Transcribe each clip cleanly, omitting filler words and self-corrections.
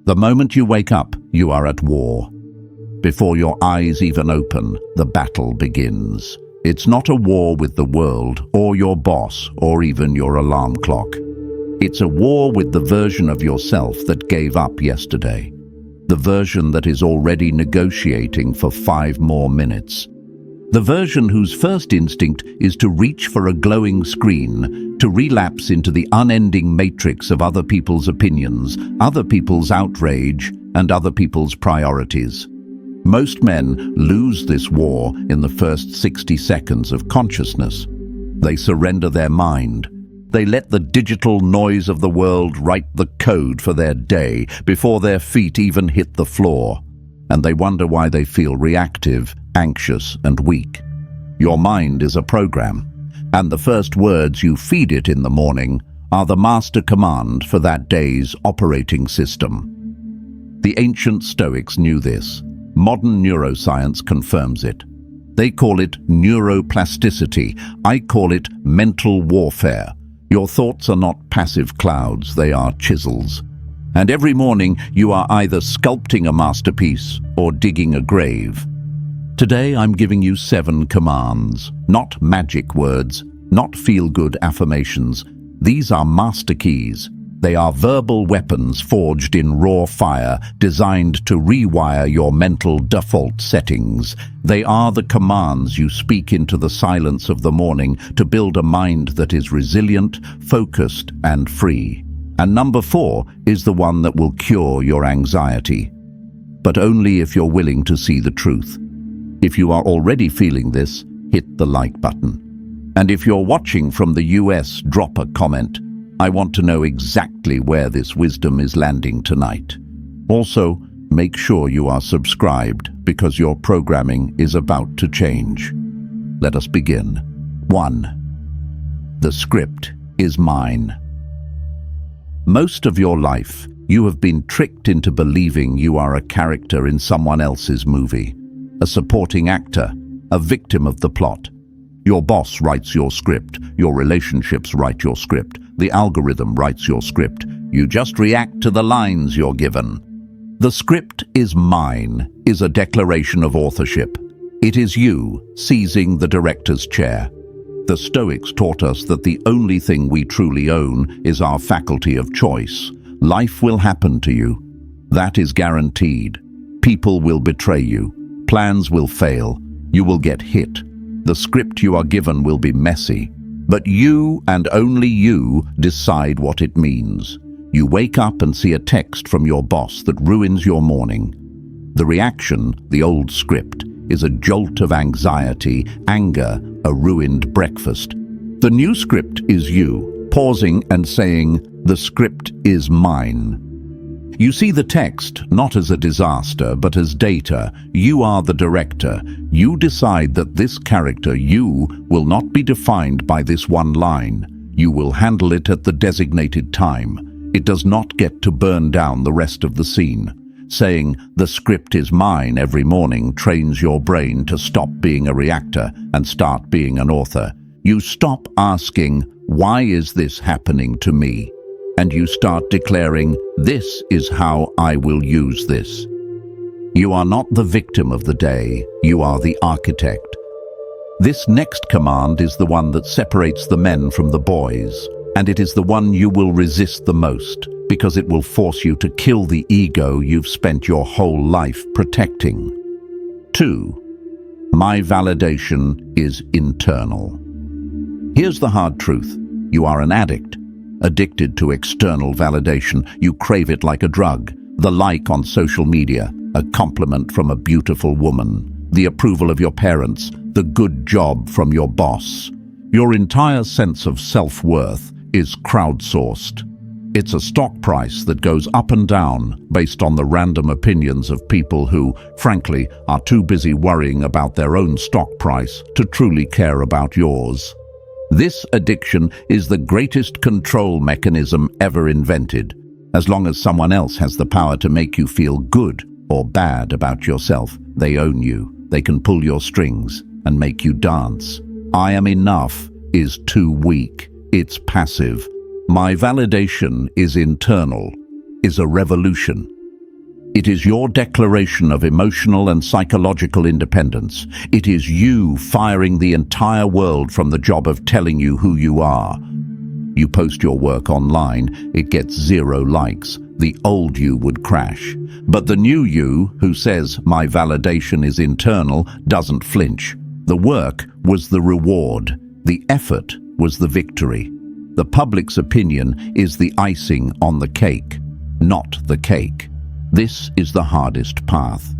The moment you wake up, you are at war. Before your eyes even open, the battle begins. It's not a war with the world, or your boss, or even your alarm clock. It's a war with the version of yourself that gave up yesterday. The version that is already negotiating for 5 more minutes. The version whose first instinct is to reach for a glowing screen, to relapse into the unending matrix of other people's opinions, other people's outrage, and other people's priorities. Most men lose this war in the first 60 seconds of consciousness. They surrender their mind. They let the digital noise of the world write the code for their day before their feet even hit the floor. And they wonder why they feel reactive, anxious, and weak. Your mind is a program, and the first words you feed it in the morning are the master command for that day's operating system. The ancient Stoics knew this. Modern neuroscience confirms it. They call it neuroplasticity. I call it mental warfare. Your thoughts are not passive clouds, they are chisels. And every morning you are either sculpting a masterpiece or digging a grave. Today I'm giving you 7 commands, not magic words, not feel-good affirmations. These are master keys. They are verbal weapons forged in raw fire, designed to rewire your mental default settings. They are the commands you speak into the silence of the morning to build a mind that is resilient, focused, and free. And number 4 is the one that will cure your anxiety. But only if you're willing to see the truth. If you are already feeling this, hit the like button. And if you're watching from the US, drop a comment. I want to know exactly where this wisdom is landing tonight. Also, make sure you are subscribed because your programming is about to change. Let us begin. 1. The script is mine. Most of your life, you have been tricked into believing you are a character in someone else's movie, a supporting actor, a victim of the plot. Your boss writes your script, your relationships write your script, the algorithm writes your script. You just react to the lines you're given. The script is mine is a declaration of authorship. It is you seizing the director's chair. The Stoics taught us that the only thing we truly own is our faculty of choice. Life will happen to you. That is guaranteed. People will betray you. Plans will fail. You will get hit. The script you are given will be messy. But you and only you decide what it means. You wake up and see a text from your boss that ruins your morning. The reaction, the old script, is a jolt of anxiety, anger, a ruined breakfast. The new script is you, pausing and saying, "The script is mine." You see the text not as a disaster, but as data. You are the director. You decide that this character, you, will not be defined by this one line. You will handle it at the designated time. It does not get to burn down the rest of the scene. Saying, "The script is mine" every morning trains your brain to stop being a reactor and start being an author. You stop asking, "Why is this happening to me?" And you start declaring, "This is how I will use this." You are not the victim of the day, you are the architect. This next command is the one that separates the men from the boys, and it is the one you will resist the most, because it will force you to kill the ego you've spent your whole life protecting. 2. My validation is internal. Here's the hard truth. You are an addict. Addicted to external validation, you crave it like a drug. The like on social media, a compliment from a beautiful woman, the approval of your parents, the good job from your boss. Your entire sense of self-worth is crowdsourced. It's a stock price that goes up and down based on the random opinions of people who, frankly, are too busy worrying about their own stock price to truly care about yours. This addiction is the greatest control mechanism ever invented. As long as someone else has the power to make you feel good or bad about yourself, they own you. They can pull your strings and make you dance. I am enough is too weak. It's passive. My validation is internal, is a revolution. It is your declaration of emotional and psychological independence. It is you firing the entire world from the job of telling you who you are. You post your work online, it gets 0 likes. The old you would crash. But the new you, who says, "My validation is internal," doesn't flinch. The work was the reward. The effort was the victory. The public's opinion is the icing on the cake, not the cake. This is the hardest path.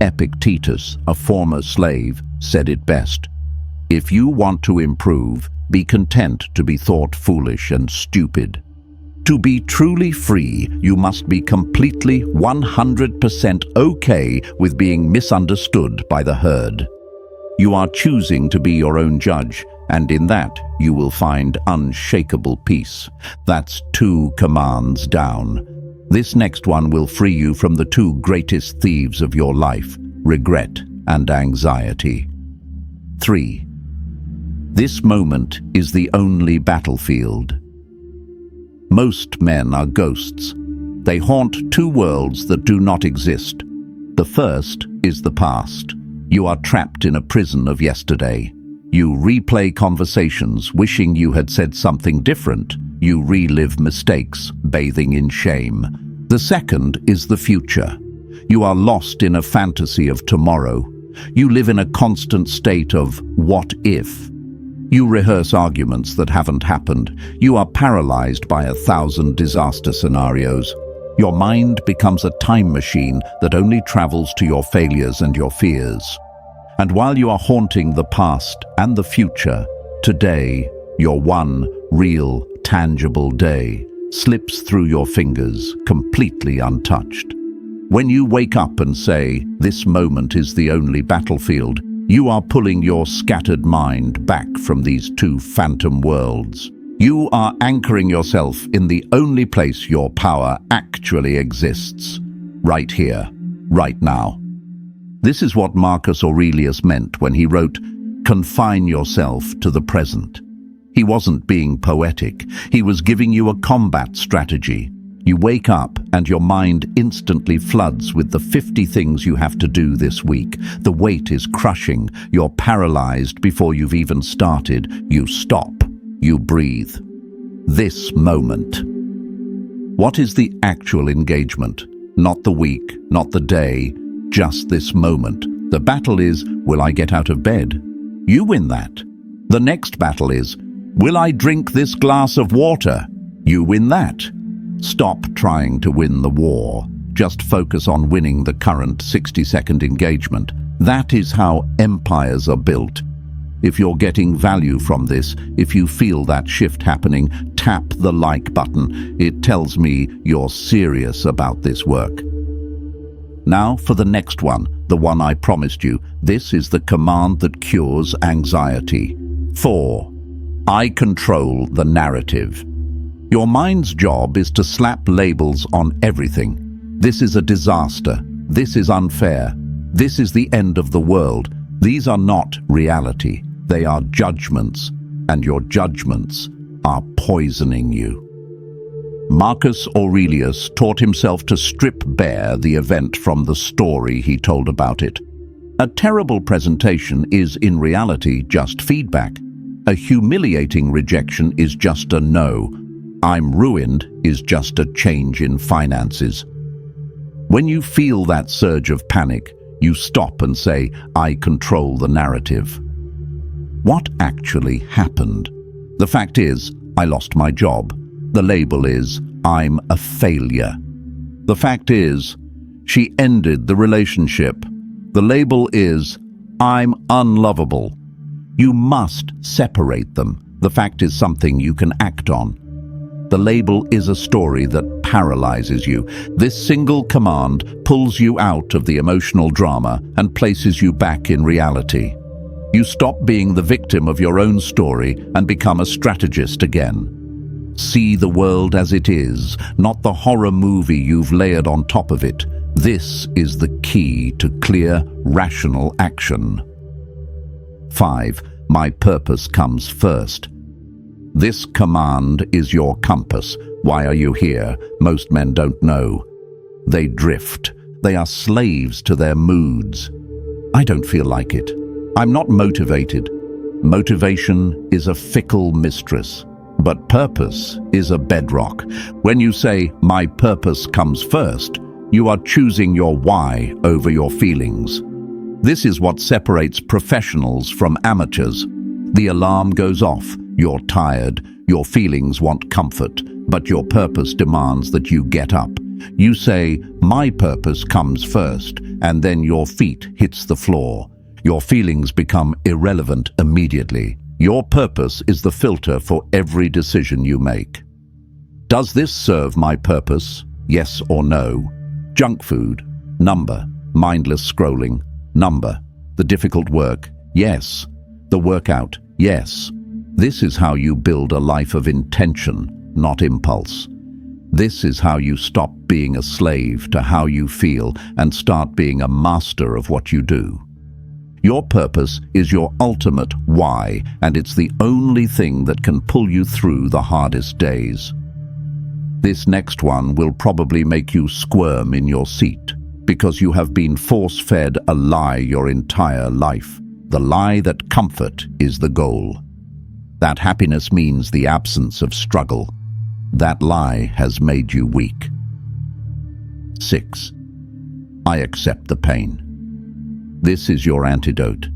Epictetus, a former slave, said it best. If you want to improve, be content to be thought foolish and stupid. To be truly free, you must be completely 100% okay with being misunderstood by the herd. You are choosing to be your own judge, and in that you will find unshakable peace. That's 2 commands down. This next one will free you from the 2 greatest thieves of your life, regret and anxiety. 3. This moment is the only battlefield. Most men are ghosts. They haunt 2 worlds that do not exist. The first is the past. You are trapped in a prison of yesterday. You replay conversations, wishing you had said something different. You relive mistakes, bathing in shame. The second is the future. You are lost in a fantasy of tomorrow. You live in a constant state of what if. You rehearse arguments that haven't happened. You are paralyzed by 1,000 disaster scenarios. Your mind becomes a time machine that only travels to your failures and your fears. And while you are haunting the past and the future, today, your one real, tangible day, slips through your fingers, completely untouched. When you wake up and say, "This moment is the only battlefield," you are pulling your scattered mind back from these 2 phantom worlds. You are anchoring yourself in the only place your power actually exists. Right here, right now. This is what Marcus Aurelius meant when he wrote, "Confine yourself to the present." He wasn't being poetic. He was giving you a combat strategy. You wake up and your mind instantly floods with the 50 things you have to do this week. The weight is crushing. You're paralyzed before you've even started. You stop. You breathe. This moment. What is the actual engagement? Not the week, not the day, just this moment. The battle is, will I get out of bed? You win that. The next battle is, will I drink this glass of water? You win that. Stop trying to win the war. Just focus on winning the current 60-second engagement. That is how empires are built. If you're getting value from this, if you feel that shift happening, tap the like button. It tells me you're serious about this work. Now for the next one, the one I promised you. This is the command that cures anxiety. 4. I control the narrative. Your mind's job is to slap labels on everything. This is a disaster. This is unfair. This is the end of the world. These are not reality. They are judgments, and your judgments are poisoning you. Marcus Aurelius taught himself to strip bare the event from the story he told about it. A terrible presentation is in reality just feedback. A humiliating rejection is just a no. I'm ruined is just a change in finances. When you feel that surge of panic, you stop and say, I control the narrative. What actually happened? The fact is, I lost my job. The label is, I'm a failure. The fact is, she ended the relationship. The label is, I'm unlovable. You must separate them. The fact is something you can act on. The label is a story that paralyzes you. This single command pulls you out of the emotional drama and places you back in reality. You stop being the victim of your own story and become a strategist again. See the world as it is, not the horror movie you've layered on top of it. This is the key to clear, rational action. 5. My purpose comes first. This command is your compass. Why are you here? Most men don't know. They drift. They are slaves to their moods. I don't feel like it. I'm not motivated. Motivation is a fickle mistress, but purpose is a bedrock. When you say, "My purpose comes first," you are choosing your why over your feelings. This is what separates professionals from amateurs. The alarm goes off, you're tired, your feelings want comfort, but your purpose demands that you get up. You say, "My purpose comes first," and then your feet hits the floor. Your feelings become irrelevant immediately. Your purpose is the filter for every decision you make. Does this serve my purpose? Yes or no? Junk food? Number. Mindless scrolling? Number. The difficult work? Yes. The workout? Yes. This is how you build a life of intention, not impulse. This is how you stop being a slave to how you feel and start being a master of what you do. Your purpose is your ultimate why, and it's the only thing that can pull you through the hardest days. This next one will probably make you squirm in your seat, because you have been force-fed a lie your entire life. The lie that comfort is the goal. That happiness means the absence of struggle. That lie has made you weak. 6. I accept the pain. This is your antidote.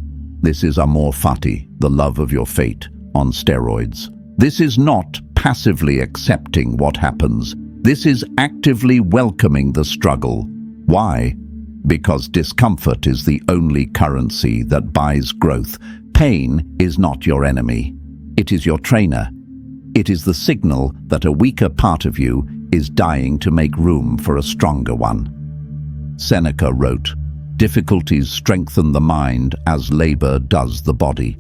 This is amor fati, the love of your fate, on steroids. This is not passively accepting what happens. This is actively welcoming the struggle. Why? Because discomfort is the only currency that buys growth. Pain is not your enemy. It is your trainer. It is the signal that a weaker part of you is dying to make room for a stronger one. Seneca wrote, "Difficulties strengthen the mind as labor does the body."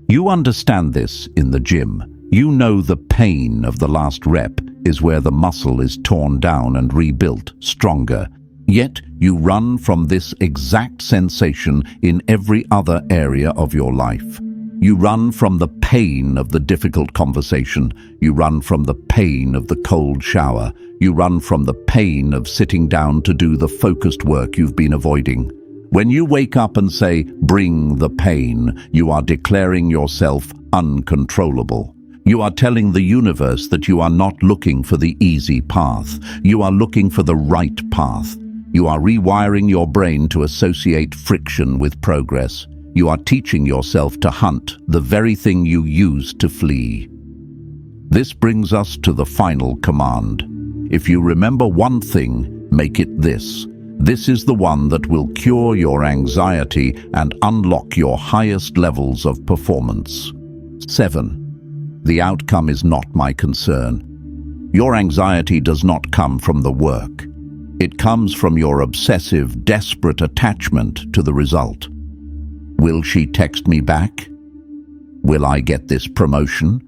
You understand this in the gym. You know the pain of the last rep is where the muscle is torn down and rebuilt stronger. Yet you run from this exact sensation in every other area of your life. You run from the pain of the difficult conversation. You run from the pain of the cold shower. You run from the pain of sitting down to do the focused work you've been avoiding. When you wake up and say, "Bring the pain," you are declaring yourself uncontrollable. You are telling the universe that you are not looking for the easy path. You are looking for the right path. You are rewiring your brain to associate friction with progress. You are teaching yourself to hunt the very thing you used to flee. This brings us to the final command. If you remember one thing, make it this. This is the one that will cure your anxiety and unlock your highest levels of performance. 7. The outcome is not my concern. Your anxiety does not come from the work. It comes from your obsessive, desperate attachment to the result. Will she text me back? Will I get this promotion?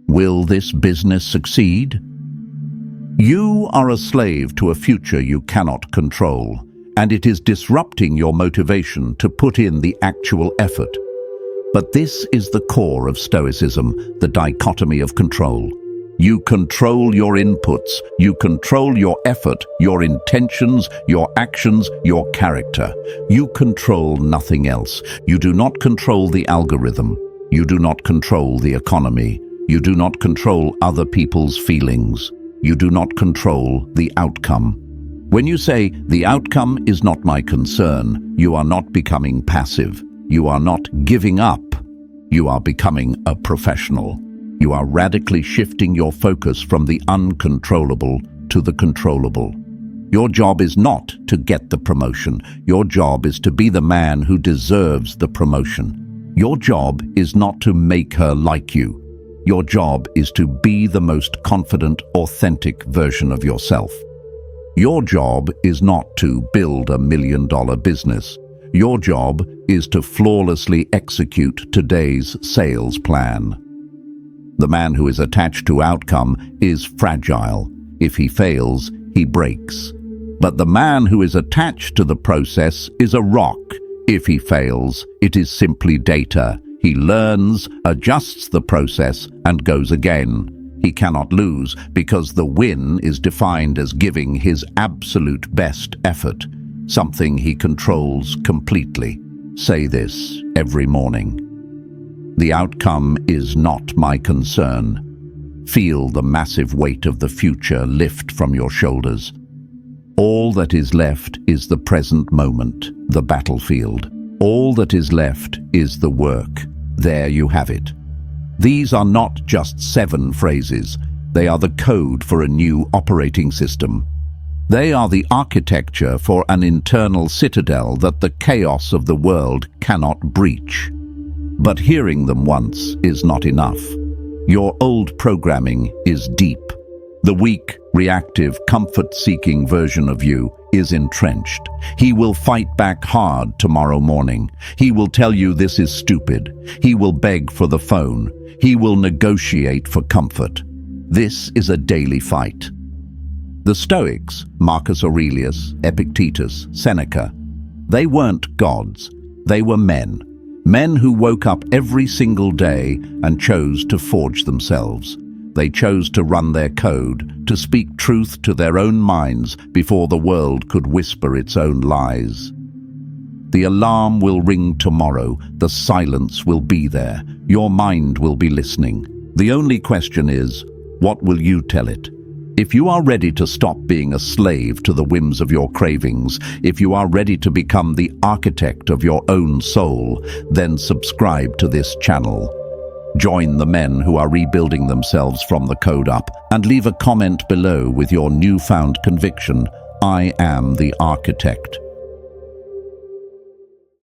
Will this business succeed? You are a slave to a future you cannot control, and it is disrupting your motivation to put in the actual effort. But this is the core of Stoicism, the dichotomy of control. You control your inputs, you control your effort, your intentions, your actions, your character. You control nothing else. You do not control the algorithm. You do not control the economy. You do not control other people's feelings. You do not control the outcome. When you say, "The outcome is not my concern," you are not becoming passive. You are not giving up. You are becoming a professional. You are radically shifting your focus from the uncontrollable to the controllable. Your job is not to get the promotion. Your job is to be the man who deserves the promotion. Your job is not to make her like you. Your job is to be the most confident, authentic version of yourself. Your job is not to build $1 million business. Your job is to flawlessly execute today's sales plan. The man who is attached to outcome is fragile. If he fails, he breaks. But the man who is attached to the process is a rock. If he fails, it is simply data. He learns, adjusts the process, and goes again. He cannot lose because the win is defined as giving his absolute best effort, something he controls completely. Say this every morning. The outcome is not my concern. Feel the massive weight of the future lift from your shoulders. All that is left is the present moment, the battlefield. All that is left is the work. There you have it. These are not just 7 phrases. They are the code for a new operating system. They are the architecture for an internal citadel that the chaos of the world cannot breach. But hearing them once is not enough. Your old programming is deep. The weak, reactive, comfort-seeking version of you is entrenched. He will fight back hard tomorrow morning. He will tell you this is stupid. He will beg for the phone. He will negotiate for comfort. This is a daily fight. The Stoics, Marcus Aurelius, Epictetus, Seneca, they weren't gods. They were men. Men who woke up every single day and chose to forge themselves. They chose to run their code, to speak truth to their own minds before the world could whisper its own lies. The alarm will ring tomorrow. The silence will be there. Your mind will be listening. The only question is, what will you tell it? If you are ready to stop being a slave to the whims of your cravings, if you are ready to become the architect of your own soul, then subscribe to this channel. Join the men who are rebuilding themselves from the code up, and leave a comment below with your newfound conviction. I am the architect.